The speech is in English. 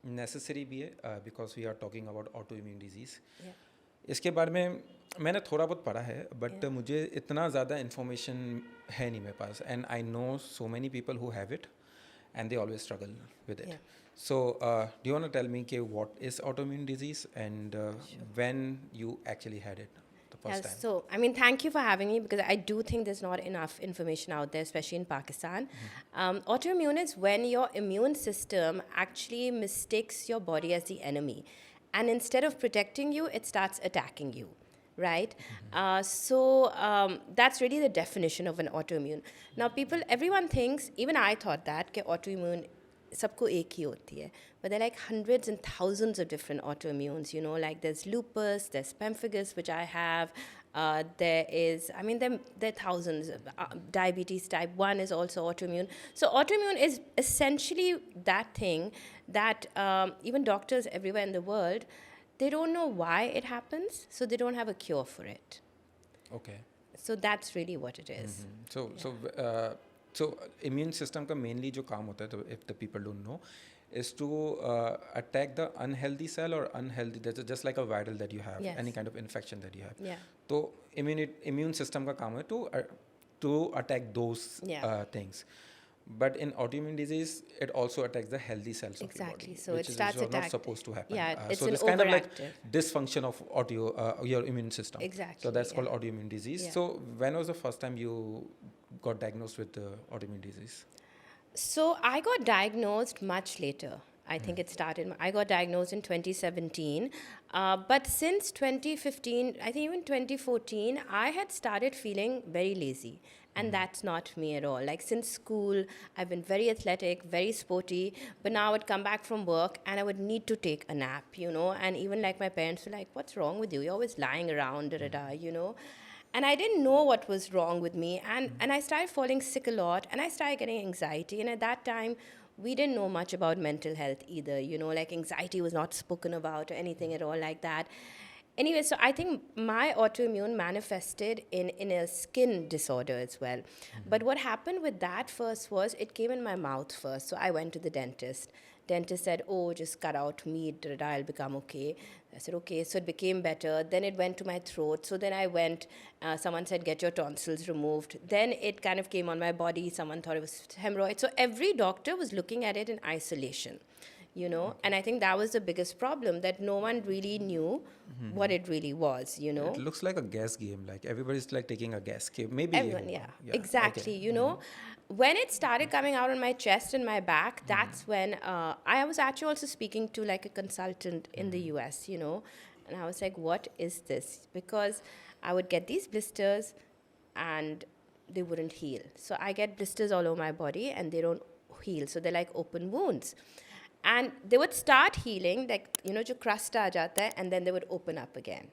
necessary भी है because we are talking about autoimmune disease. Yeah. इसके बारे में मैंने थोड़ा बहुत पढ़ा है बट Yeah. मुझे इतना ज़्यादा इन्फॉर्मेशन है नहीं मेरे पास and I know so many people who have it and they always struggle with it. Yeah. So, do you want to tell me what is autoimmune disease and when you actually had it the first time? So, I mean, thank you for having me because I do think there's not enough information out there, especially in Pakistan. Autoimmune is when your immune system actually mistakes your body as the enemy. And instead of protecting you, it starts attacking you. Right? So that's really the definition of an autoimmune. Now, everyone thinks, even I thought that, कि autoimmune सबको एक ही होती है. But there are like hundreds and thousands of different autoimmunes, you know, like there's lupus, there's pemphigus, which I have. There are thousands. Diabetes type 1 is also autoimmune. So autoimmune is essentially that thing that even doctors everywhere in the world, they don't know why it happens, so they don't have a cure for it. Okay. So that's really what it is. So immune system का mainly जो काम होता है, तो if the people don't know, is to attack the unhealthy cell or unhealthy, that's just like a viral that you have, Yes. any kind of infection that you have. Yeah. तो immune system का काम है to attack those things. But in autoimmune disease, it also attacks the healthy cells of your body, So which it starts is not attacking. supposed to happen. Yeah, it's so an this kind of like overactive. dysfunction of your immune system. Exactly, So that's called yeah. autoimmune disease. Yeah. So when was the first time you got diagnosed with autoimmune disease? So I got diagnosed much later. I think it started, I got diagnosed in 2017. But since 2015, I think even 2014, I had started feeling very lazy. And that's not me at all. Like since school, I've been very athletic, very sporty, but now I would come back from work and I would need to take a nap, you know, and even like my parents were like, what's wrong with you? You're always lying around, you know. And I didn't know what was wrong with me. And I started falling sick a lot and I started getting anxiety. And at that time, we didn't know much about mental health either, you know, like anxiety was not spoken about or anything at all like that. Anyway, so I think my autoimmune manifested in a skin disorder as well. But what happened with that first was it came in my mouth first. So I went to the dentist. Dentist said, oh, just cut out meat, I'll become okay. I said, okay. So it became better. Then it went to my throat. So then I went, someone said, get your tonsils removed. Then it kind of came on my body. Someone thought it was hemorrhoid. So every doctor was looking at it in isolation. You know, and I think that was the biggest problem, that no one really knew what it really was, you know. It looks like a guess game. Like everybody's like taking a guess game. Maybe. Everyone, exactly. Okay. You know, when it started coming out on my chest and my back, that's when I was actually also speaking to like a consultant in the US, you know, and I was like, what is this? Because I would get these blisters and they wouldn't heal. So I get blisters all over my body and they don't heal. So they're like open wounds. And they would start healing, like, you know, jo crust aa jata hai, and then they would open up again.